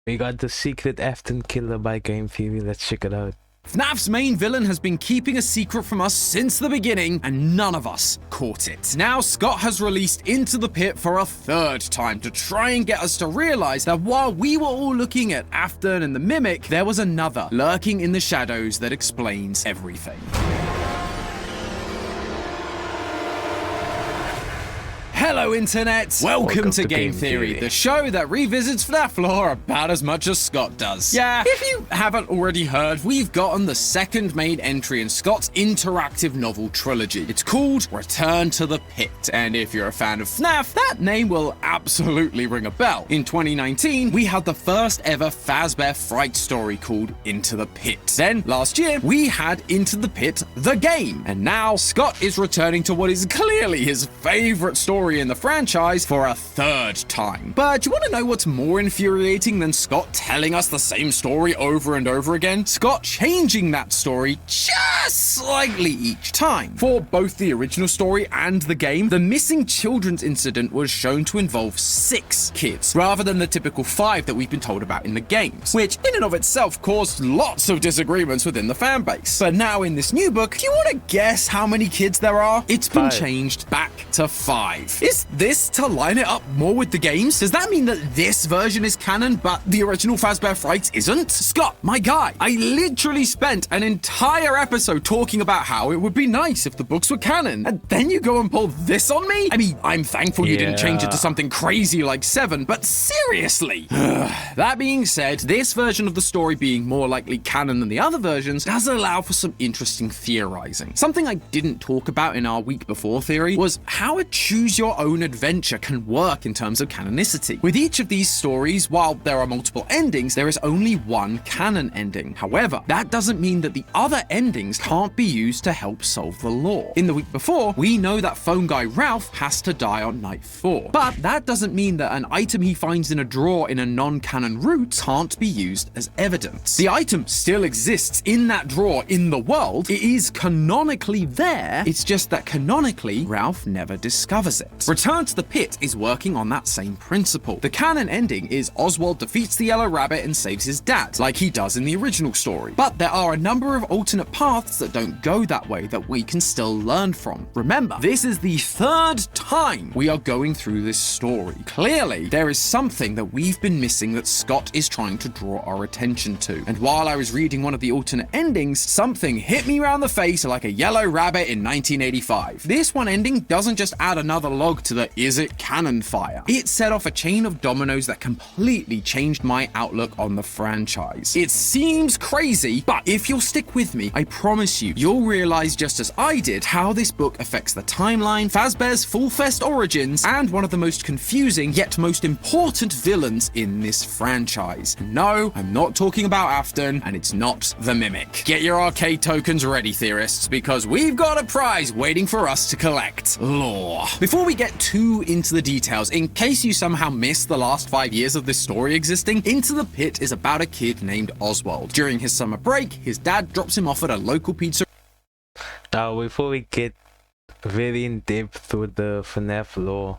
We got the secret Afton killer by Game Theory. Let's check it out. FNAF's main villain has been keeping a secret from us since the beginning, and none of us caught it. Now, Scott has released Into the Pit for a third time to try and get us to realize that while we were all looking at Afton and the Mimic, there was another lurking in the shadows that explains everything. Hello Internet! Welcome to Game Theory, the show that revisits FNAF lore about as much as Scott does. Yeah, if you haven't already heard, we've gotten the second main entry in Scott's interactive novel trilogy. It's called Return to the Pit, and if you're a fan of FNAF, that name will absolutely ring a bell. In 2019, we had the first ever Fazbear Fright story called Into the Pit. Then, last year, we had Into the Pit, the game. And now, Scott is returning to what is clearly his favorite story in the franchise for a third time. But do you want to know what's more infuriating than Scott telling us the same story over and over again? Scott changing that story just slightly each time. For both the original story and the game, the missing children's incident was shown to involve 6 kids, rather than the typical 5 that we've been told about in the games, which in and of itself caused lots of disagreements within the fanbase. But now in this new book, do you want to guess how many kids there are? It's been 5. changed back to 5. Is this to line it up more with the games? Does that mean that this version is canon, but the original Fazbear Fright isn't? Scott, my guy, I literally spent an entire episode talking about how it would be nice if the books were canon, and then you go and pull this on me? I mean, I'm thankful you didn't change it to something crazy like 7, but seriously? That being said, this version of the story being more likely canon than the other versions does allow for some interesting theorizing. Something I didn't talk about in our week before theory was how a choose your own adventure can work in terms of canonicity. With each of these stories, while there are multiple endings, there is only one canon ending. However, that doesn't mean that the other endings can't be used to help solve the lore. In the week before, we know that phone guy Ralph has to die on night 4. But that doesn't mean that an item he finds in a drawer in a non-canon route can't be used as evidence. The item still exists in that drawer in the world. It is canonically there. It's just that canonically, Ralph never discovers it. Return to the Pit is working on that same principle. The canon ending is Oswald defeats the Yellow Rabbit and saves his dad, like he does in the original story. But there are a number of alternate paths that don't go that way that we can still learn from. Remember, this is the third time we are going through this story. Clearly, there is something that we've been missing that Scott is trying to draw our attention to. And while I was reading one of the alternate endings, something hit me around the face like a yellow rabbit in 1985. This one ending doesn't just add another log to the is it canon fire. It set off a chain of dominoes that completely changed my outlook on the franchise. It seems crazy, but if you'll stick with me, I promise you'll realize just as I did how this book affects the timeline, Fazbear's Full Fest origins, and one of the most confusing yet most important villains in this franchise. No, I'm not talking about Afton, and it's not the Mimic. Get your arcade tokens ready, theorists, because we've got a prize waiting for us to collect. Lore. Before we get too into the details, in case you somehow missed the last 5 years of this story existing, Into the Pit is about a kid named Oswald. During his summer break, his dad drops him off at a local pizza. Now, before we get very in depth with the FNAF lore,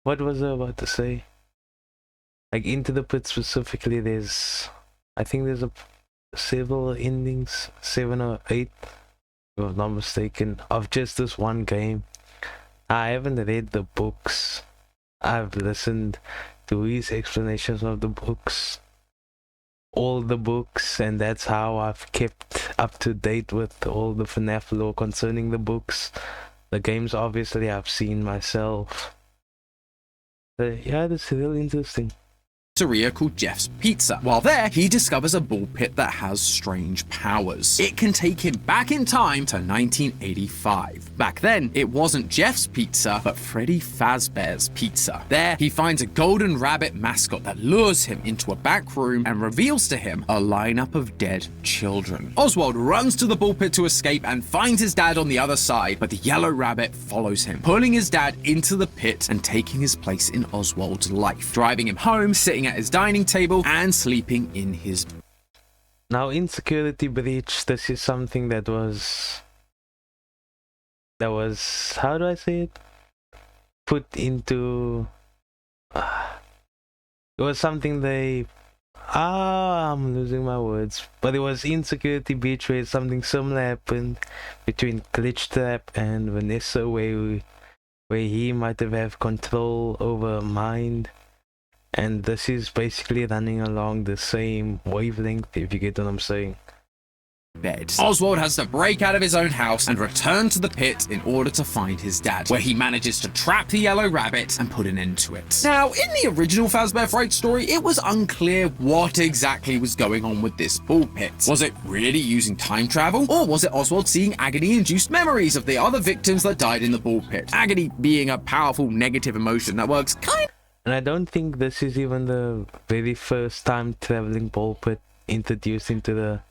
what was I about to say? Like, Into the Pit specifically, I think there's several endings, 7 or 8, if I'm not mistaken, of just this one game. I haven't read the books. I've listened to his explanations of the books, all the books, and that's how I've kept up to date with all the FNAF lore concerning the books. The games, obviously, I've seen myself. Yeah, that's really interesting. Pizzeria called Jeff's Pizza. While there, he discovers a ball pit that has strange powers. It can take him back in time to 1985. Back then, it wasn't Jeff's Pizza, but Freddy Fazbear's Pizza. There, he finds a golden rabbit mascot that lures him into a back room and reveals to him a lineup of dead children. Oswald runs to the ball pit to escape and finds his dad on the other side, but the yellow rabbit follows him, pulling his dad into the pit and taking his place in Oswald's life, driving him home, sitting at his dining table, and sleeping in his... Now, in Security Breach, this is something that was, how do I say it? Put into It was something they... I'm losing my words. But it was insecurity betrayed. Something similar happened between Glitchtrap and Vanessa, where he might have control over mind. And this is basically running along the same wavelength, if you get what I'm saying. Bed. Oswald has to break out of his own house and return to the pit in order to find his dad, where he manages to trap the yellow rabbit and put an end to it. Now, in the original Fazbear Fright story, it was unclear what exactly was going on with this ball pit. Was it really using time travel, or was it Oswald seeing agony-induced memories of the other victims that died in the ball pit? Agony being a powerful negative emotion that works kind. And I don't think this is even the very first time traveling ball pit introduced into the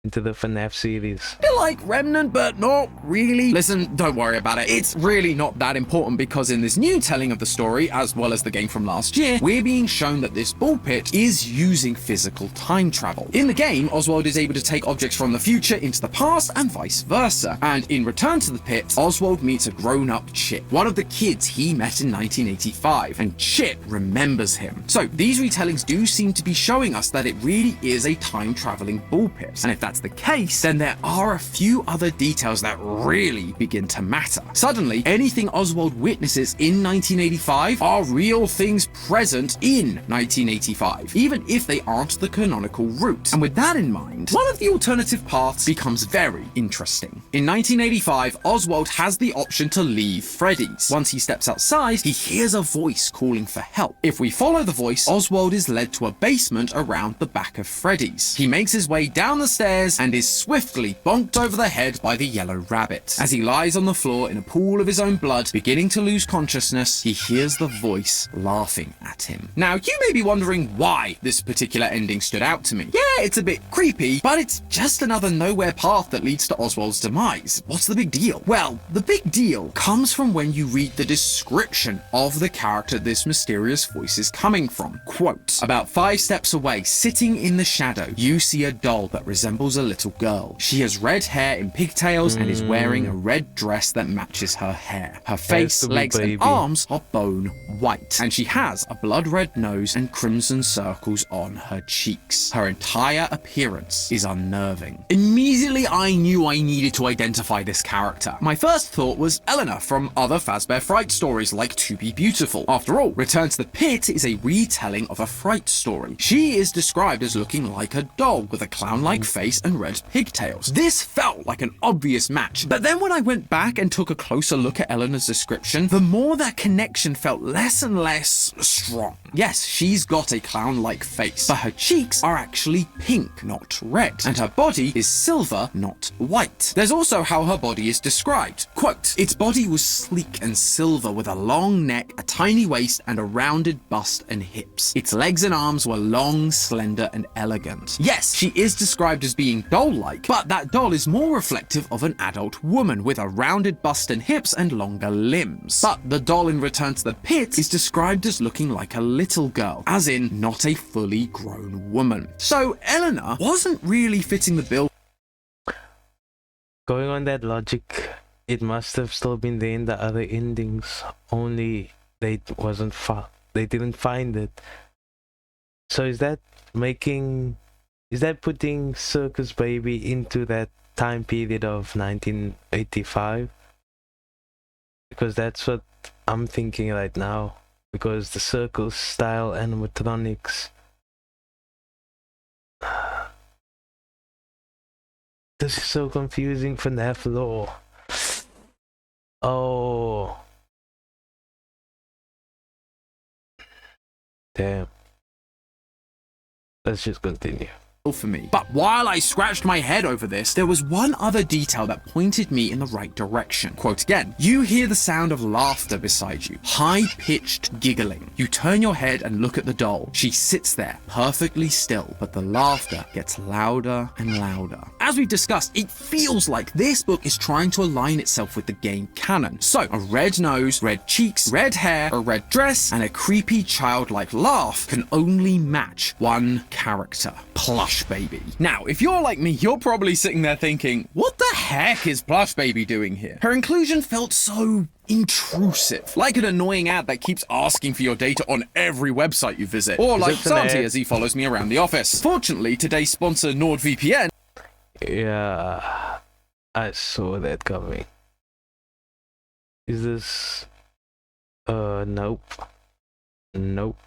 FNAF series. Bit like Remnant, but not really. Listen, don't worry about it. It's really not that important, because in this new telling of the story, as well as the game from last year, we're being shown that this ball pit is using physical time travel. In the game, Oswald is able to take objects from the future into the past and vice versa. And in Return to the Pit, Oswald meets a grown-up Chip, one of the kids he met in 1985, and Chip remembers him. So these retellings do seem to be showing us that it really is a time-traveling ball pit. And if that's the case, then there are a few other details that really begin to matter. Suddenly, anything Oswald witnesses in 1985 are real things present in 1985, even if they aren't the canonical route. And with that in mind, one of the alternative paths becomes very interesting. In 1985, Oswald has the option to leave Freddy's. Once he steps outside, he hears a voice calling for help. If we follow the voice, Oswald is led to a basement around the back of Freddy's. He makes his way down the stairs and is swiftly bonked over the head by the yellow rabbit. As he lies on the floor in a pool of his own blood, beginning to lose consciousness, he hears the voice laughing at him. Now, you may be wondering why this particular ending stood out to me. Yeah, it's a bit creepy, but it's just another nowhere path that leads to Oswald's demise. What's the big deal? Well, the big deal comes from when you read the description of the character this mysterious voice is coming from. Quote, "About 5 steps away, sitting in the shadow, you see a doll that resembles a little girl. She has red hair in pigtails and is wearing a red dress that matches her hair. Her face, legs, and arms are bone white, and she has a blood red nose and crimson circles on her cheeks. Her entire appearance is unnerving." Immediately, I knew I needed to identify this character. My first thought was Eleanor from other Fazbear Fright stories like To Be Beautiful. After all, Return to the Pit is a retelling of a Fright story. She is described as looking like a doll with a clown-like face and red pigtails. This felt like an obvious match, but then when I went back and took a closer look at Eleanor's description, the more that connection felt less and less strong. Yes, she's got a clown-like face, but her cheeks are actually pink, not red, and her body is silver, not white. There's also how her body is described. Quote, "Its body was sleek and silver with a long neck, a tiny waist, and a rounded bust and hips. Its legs and arms were long, slender, and elegant." Yes, she is described as being doll-like, but that doll is more reflective of an adult woman with a rounded bust and hips and longer limbs. But the doll in Return to the Pit is described as looking like a little girl, as in not a fully grown woman. So Eleanor wasn't really fitting the bill. Going on that logic, it must have still been there in the other endings, only they didn't find it. So is that putting Circus Baby into that time period of 1985? Because that's what I'm thinking right now. Because the circus style animatronics. This is so confusing for FNAF lore. Oh. Damn. Let's just continue. For me. But while I scratched my head over this, there was one other detail that pointed me in the right direction. Quote again, "You hear the sound of laughter beside you, high-pitched giggling. You turn your head and look at the doll. She sits there, perfectly still, but the laughter gets louder and louder." As we've discussed, it feels like this book is trying to align itself with the game canon. So, a red nose, red cheeks, red hair, a red dress, and a creepy childlike laugh can only match one character. Plush Baby. Now, if you're like me, you're probably sitting there thinking, what the heck is Plush Baby doing here? Her inclusion felt so intrusive, like an annoying ad that keeps asking for your data on every website you visit, or like Santi as he follows me around the office. Fortunately, today's sponsor NordVPN. Yeah, I saw that coming. Is this... nope. Nope.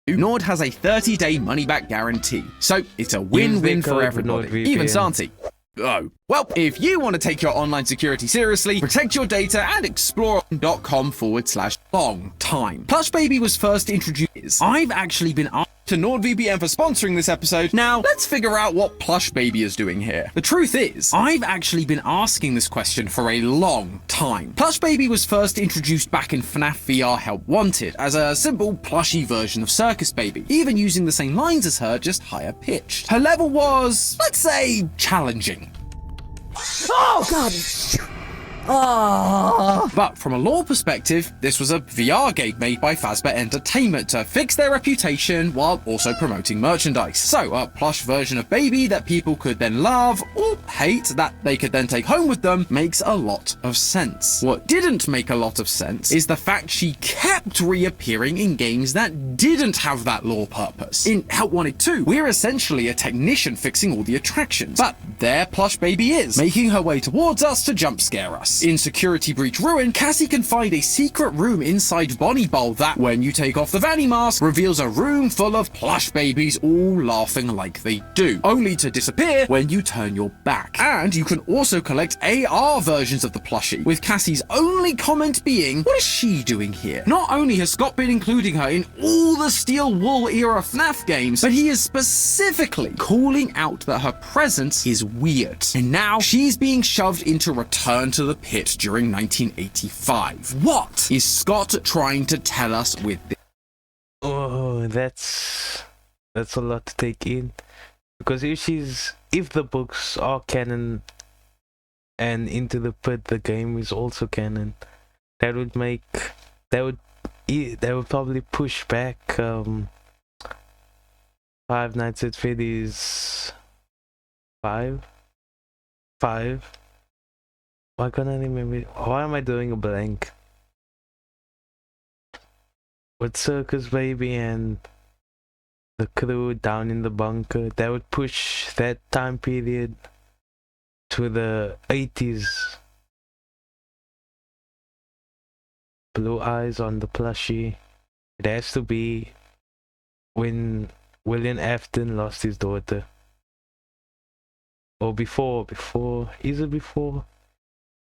Nord has a 30-day money-back guarantee, so it's a win-win for everybody, even Santi. Oh. Well, if you want to take your online security seriously, protect your data, and explore .com/long time. Plush Baby was first introduced. I've actually been asked to NordVPN for sponsoring this episode. Now, let's figure out what Plush Baby is doing here. The truth is, I've actually been asking this question for a long time. Plush Baby was first introduced back in FNAF VR Help Wanted as a simple plushy version of Circus Baby, even using the same lines as her, just higher pitched. Her level was, let's say, challenging. Oh, God! But from a lore perspective, this was a VR game made by Fazbear Entertainment to fix their reputation while also promoting merchandise. So, a plush version of Baby that people could then love or hate that they could then take home with them makes a lot of sense. What didn't make a lot of sense is the fact she kept reappearing in games that didn't have that lore purpose. In Help Wanted 2, we're essentially a technician fixing all the attractions, but there Plush Baby is, making her way towards us to jump scare us. In Security Breach Ruin, Cassie can find a secret room inside Bonnie Bowl that, when you take off the Vanny mask, reveals a room full of plush babies all laughing like they do, only to disappear when you turn your back. And you can also collect AR versions of the plushie, with Cassie's only comment being, what is she doing here? Not only has Scott been including her in all the Steel Wool era FNAF games, but he is specifically calling out that her presence is weird. And now she's being shoved into Return to the Pit during 1985. What is Scott trying to tell us with this? Oh, that's a lot to take in. Because if the books are canon and Into the Pit the game is also canon, that would probably push back Five Nights at Freddy's 5. Why can't I remember? Why am I doing a blank? With Circus Baby and the crew down in the bunker, that would push that time period to the 80s. Blue eyes on the plushie. It has to be when William Afton lost his daughter. Or before. Is it before?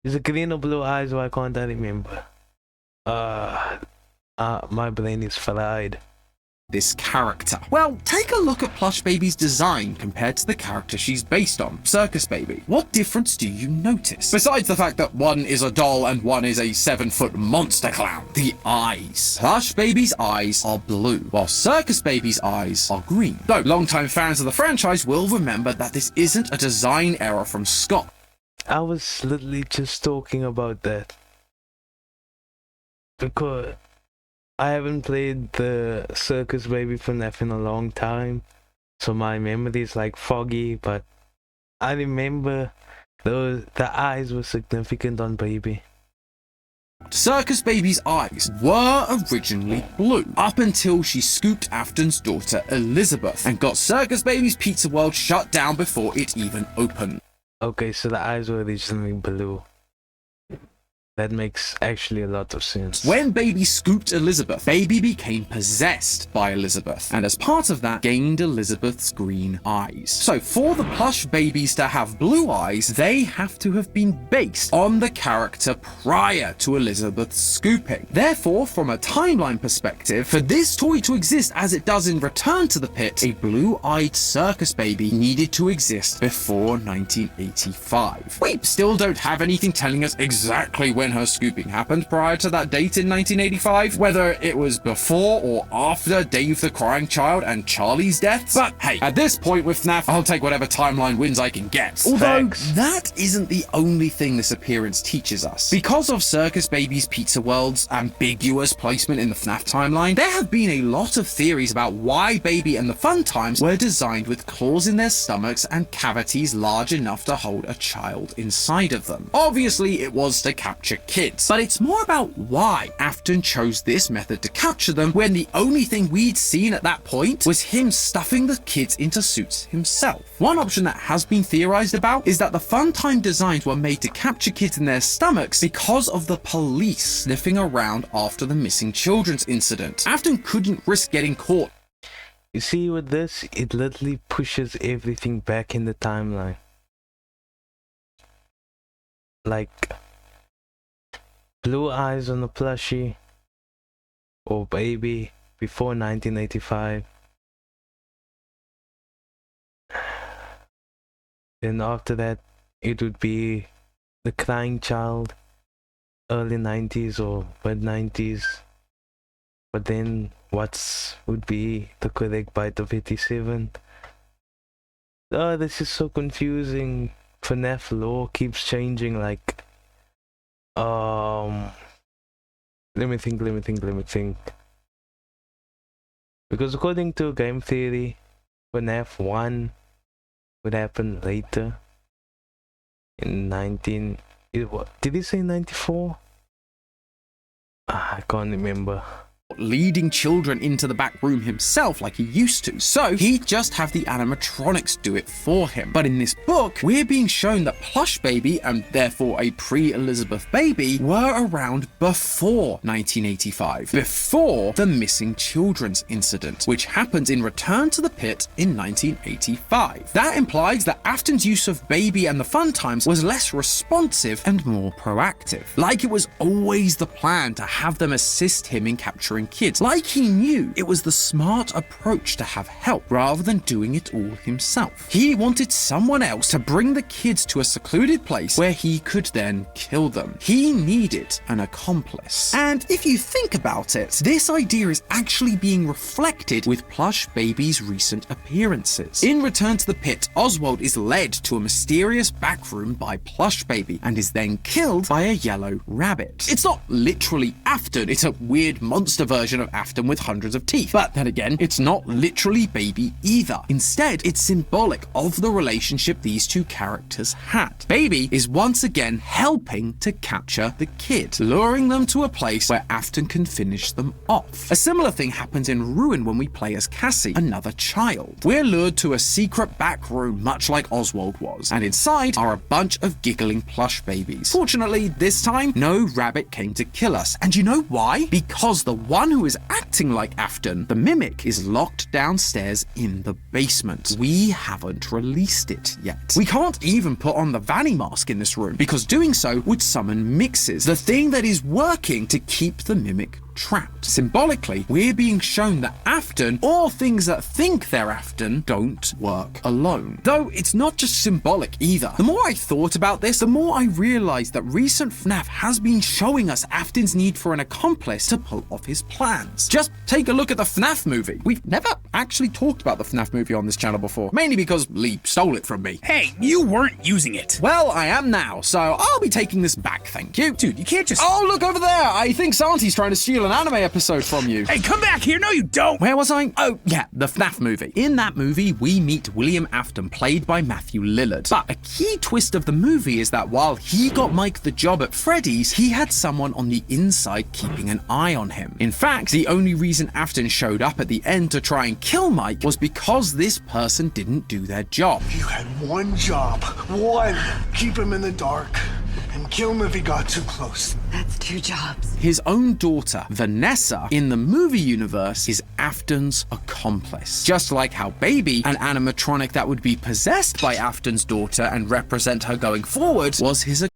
Is it green or blue eyes? Why can't I remember? My brain is fried. This character. Well, take a look at Plush Baby's design compared to the character she's based on, Circus Baby. What difference do you notice? Besides the fact that one is a doll and one is a 7-foot monster clown. The eyes. Plush Baby's eyes are blue, while Circus Baby's eyes are green. Though longtime fans of the franchise will remember that this isn't a design error from Scott. I was literally just talking about that. Because I haven't played the Circus Baby FNAF in a long time, so my memory is like foggy, but I remember the eyes were significant on Baby. Circus Baby's eyes were originally blue, up until she scooped Afton's daughter Elizabeth and got Circus Baby's Pizza World shut down before it even opened. Okay, so the eyes were originally blue. That makes actually a lot of sense. When Baby scooped Elizabeth, Baby became possessed by Elizabeth, and as part of that, gained Elizabeth's green eyes. So for the plush babies to have blue eyes, they have to have been based on the character prior to Elizabeth's scooping. Therefore, from a timeline perspective, for this toy to exist as it does in Return to the Pit, a blue-eyed Circus Baby needed to exist before 1985. We still don't have anything telling us exactly when when her scooping happened prior to that date in 1985, whether it was before or after Dave the Crying Child and Charlie's deaths. But hey, at this point with FNAF, I'll take whatever timeline wins I can get. Although, that isn't the only thing this appearance teaches us. Because of Circus Baby's Pizza World's ambiguous placement in the FNAF timeline, there have been a lot of theories about why Baby and the Fun Times were designed with claws in their stomachs and cavities large enough to hold a child inside of them. Obviously, it was to capture kids, but it's more about why Afton chose this method to capture them when the only thing we'd seen at that point was him stuffing the kids into suits himself. One option that has been theorized about is that the Fun Time designs were made to capture kids in their stomachs because of the police sniffing around after the missing children's incident. Afton couldn't risk getting caught. You see, with this, it literally pushes everything back in the timeline. Like blue eyes on the plushie or Baby before 1985. Then after that, it would be the Crying Child, early 90s or mid 90s. But then would be the correct bite of 87? Oh, this is so confusing. FNAF lore keeps changing. Like, let me think. Because according to game theory, FNAF 1 would happen later in did he say 94? I can't remember. Leading children into the back room himself like he used to, so he'd just have the animatronics do it for him. But in this book, we're being shown that Plush Baby, and therefore a pre-Elizabeth Baby, were around before 1985, before the missing children's incident, which happened in Return to the Pit in 1985. That implies that Afton's use of Baby and the Fun Times was less responsive and more proactive, like it was always the plan to have them assist him in capturing kids, like he knew it was the smart approach to have help rather than doing it all himself. He wanted someone else to bring the kids to a secluded place where he could then kill them. He needed an accomplice. And if you think about it, this idea is actually being reflected with Plush Baby's recent appearances. In Return to the Pit, Oswald is led to a mysterious back room by Plush Baby and is then killed by a yellow rabbit. It's not literally Afton, it's a weird monster version of Afton with hundreds of teeth. But then again, it's not literally Baby either. Instead, it's symbolic of the relationship these two characters had. Baby is once again helping to capture the kid, luring them to a place where Afton can finish them off. A similar thing happens in Ruin when we play as Cassie, another child. We're lured to a secret back room much like Oswald was, and inside are a bunch of giggling plush babies. Fortunately, this time, no rabbit came to kill us. And you know why? Because the one who is acting like Afton, the mimic, is locked downstairs in the basement. We haven't released it yet. We can't even put on the Vanny mask in this room, because doing so would summon mixes, the thing that is working to keep the mimic trapped. Symbolically, we're being shown that Afton, or things that think they're Afton, don't work alone. Though it's not just symbolic either. The more I thought about this, the more I realized that recent FNAF has been showing us Afton's need for an accomplice to pull off his plans. Just take a look at the FNAF movie. We've never actually talked about the FNAF movie on this channel before, mainly because Lee stole it from me. Hey, you weren't using it. Well, I am now, so I'll be taking this back, thank you. Dude, you can't just... Oh, look over there! I think Santi's trying to steal an anime episode from you. Hey, come back here! No, you don't! Where was I? Oh, yeah, the FNAF movie. In that movie, we meet William Afton, played by Matthew Lillard. But a key twist of the movie is that while he got Mike the job at Freddy's, he had someone on the inside keeping an eye on him. In fact, the only reason Afton showed up at the end to try and kill Mike was because this person didn't do their job. You had one job. One. Keep him in the dark and kill him if he got too close. That's 2 jobs. His own daughter, Vanessa, in the movie universe, is Afton's accomplice. Just like how Baby, an animatronic that would be possessed by Afton's daughter and represent her going forward, was his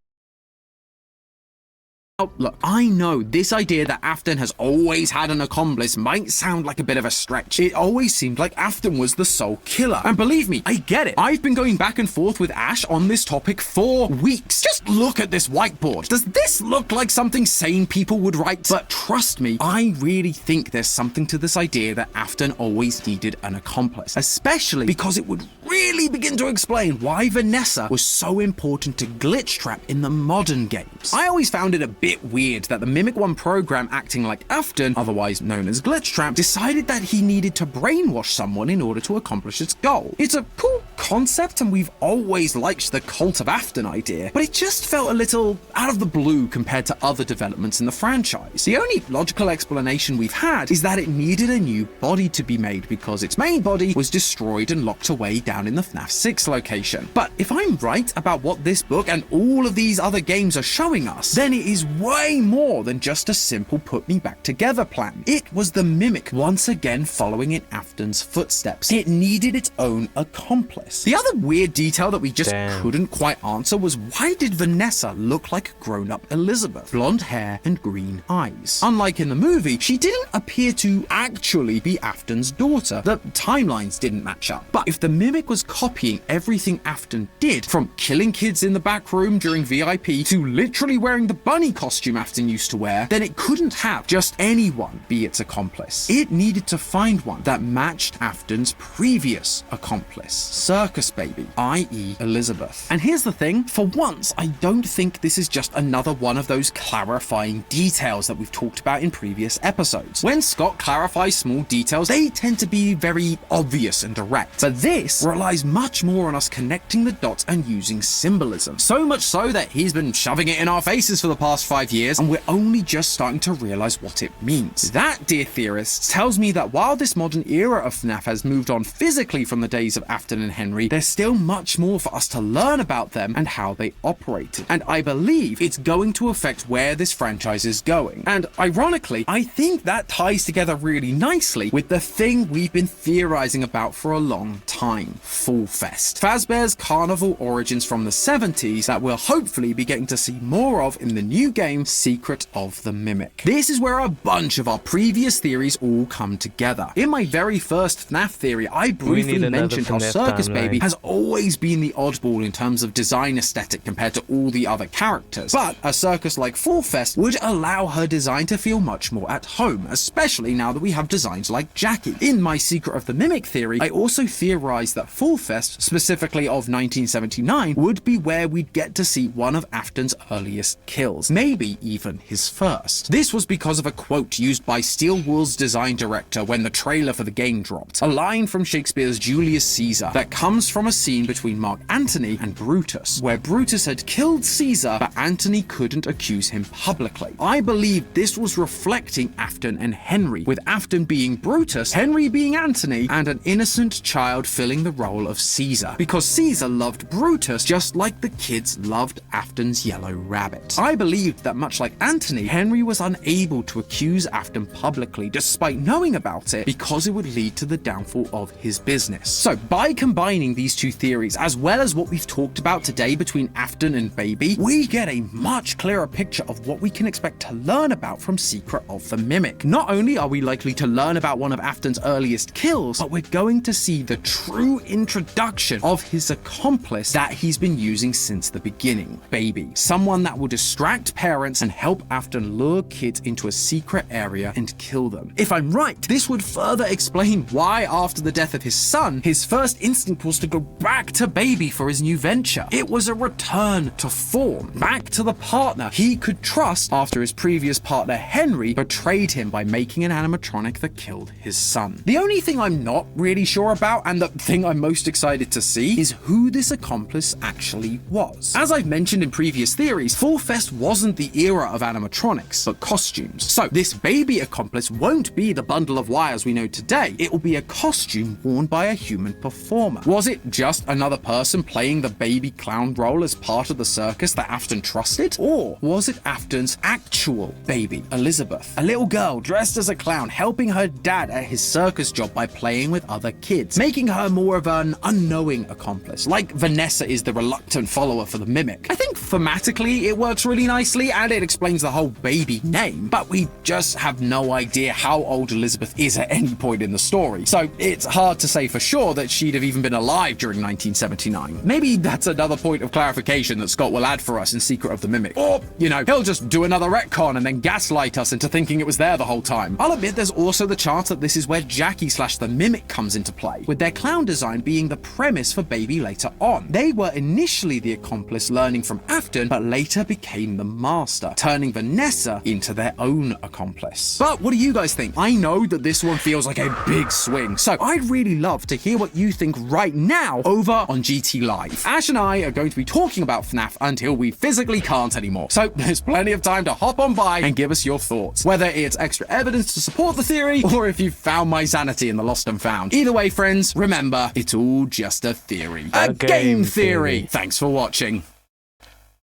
Oh, look, I know this idea that Afton has always had an accomplice might sound like a bit of a stretch. It always seemed like Afton was the sole killer. And believe me, I get it. I've been going back and forth with Ash on this topic for weeks. Just look at this whiteboard. Does this look like something sane people would write? But trust me, I really think there's something to this idea that Afton always needed an accomplice, especially because it would really begin to explain why Vanessa was so important to Glitch Trap in the modern games. I always found it a bit weird that the Mimic 1 program acting like Afton, otherwise known as Glitch Trap, decided that he needed to brainwash someone in order to accomplish its goal. It's a cool concept and we've always liked the Cult of Afton idea, but it just felt a little out of the blue compared to other developments in the franchise. The only logical explanation we've had is that it needed a new body to be made because its main body was destroyed and locked away down in the FNAF 6 location. But if I'm right about what this book and all of these other games are showing us, then it is way more than just a simple put me back together plan. It was the Mimic once again following in Afton's footsteps. It needed its own accomplice. The other weird detail that we just couldn't quite answer was why did Vanessa look like a grown-up Elizabeth? Blonde hair and green eyes. Unlike in the movie, she didn't appear to actually be Afton's daughter. The timelines didn't match up. But if the Mimic was copying everything Afton did, from killing kids in the back room during VIP to literally wearing the bunny costume Afton used to wear, then it couldn't have just anyone be its accomplice. It needed to find one that matched Afton's previous accomplice, Circus Baby, i.e. Elizabeth. And here's the thing, for once, I don't think this is just another one of those clarifying details that we've talked about in previous episodes. When Scott clarifies small details, they tend to be very obvious and direct, but this relies much more on us connecting the dots and using symbolism. So much so that he's been shoving it in our faces for the past 5 years, and we're only just starting to realize what it means. That, dear theorists, tells me that while this modern era of FNAF has moved on physically from the days of Afton and Henry, there's still much more for us to learn about them and how they operated. And I believe it's going to affect where this franchise is going. And ironically, I think that ties together really nicely with the thing we've been theorizing about for a long time, Fall Fest. Fazbear's carnival origins from the 70s that we'll hopefully be getting to see more of in the new game, Secret of the Mimic. This is where a bunch of our previous theories all come together. In my very first FNAF theory, I briefly mentioned how Circus Baby has always been the oddball in terms of design aesthetic compared to all the other characters, but a circus like Fall Fest would allow her design to feel much more at home, especially now that we have designs like Jackie. In my Secret of the Mimic theory, I also theorized that Fall Fest, specifically of 1979, would be where we'd get to see one of Afton's earliest kills, maybe even his first. This was because of a quote used by Steel Wool's design director when the trailer for the game dropped, a line from Shakespeare's Julius Caesar that comes from a scene between Mark Antony and Brutus, where Brutus had killed Caesar, but Antony couldn't accuse him publicly. I believe this was reflecting Afton and Henry, with Afton being Brutus, Henry being Antony, and an innocent child filling the role of Caesar, because Caesar loved Brutus just like the kids loved Afton's yellow rabbit. I believed that much like Antony, Henry was unable to accuse Afton publicly despite knowing about it because it would lead to the downfall of his business. So by combining these two theories, as well as what we've talked about today between Afton and Baby, we get a much clearer picture of what we can expect to learn about from Secret of the Mimic. Not only are we likely to learn about one of Afton's earliest kills, but we're going to see the true introduction of his accomplice that he's been using since the beginning, Baby. Someone that will distract parents and help Afton lure kids into a secret area and kill them. If I'm right, this would further explain why after the death of his son, his first instinct was to go back to Baby for his new venture. It was a return to form, back to the partner he could trust after his previous partner Henry betrayed him by making an animatronic that killed his son. The only thing I'm not really sure about, and the thing I'm most excited to see, is who this accomplice actually was. As I've mentioned in previous theories, Fall Fest wasn't the era of animatronics, but costumes. So this Baby accomplice won't be the bundle of wires we know today. It will be a costume worn by a human performer. Was it just another person playing the baby clown role as part of the circus that Afton trusted? Or was it Afton's actual baby, Elizabeth? A little girl dressed as a clown helping her dad at his circus job by playing with other kids, making her more of a an unknowing accomplice, like Vanessa is the reluctant follower for the Mimic. I think thematically it works really nicely and it explains the whole baby name, but we just have no idea how old Elizabeth is at any point in the story. So it's hard to say for sure that she'd have even been alive during 1979. Maybe that's another point of clarification that Scott will add for us in Secret of the Mimic. Or, you know, he'll just do another retcon and then gaslight us into thinking it was there the whole time. I'll admit there's also the chance that this is where Jackie / the Mimic comes into play, with their clown design being the premise for Baby later on. They were initially the accomplice learning from Afton, but later became the master, turning Vanessa into their own accomplice. But what do you guys think? I know that this one feels like a big swing, so I'd really love to hear what you think right now over on GT Live. Ash and I are going to be talking about FNAF until we physically can't anymore, so there's plenty of time to hop on by and give us your thoughts, whether it's extra evidence to support the theory or if you found my sanity in the lost and found. Either way, friends, remember, it's all just a theory. A game theory. Thanks for watching.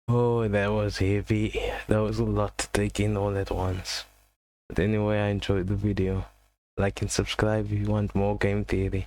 Oh, that was heavy. That was a lot to take in all at once. But anyway, I enjoyed the video. Like and subscribe if you want more game theory.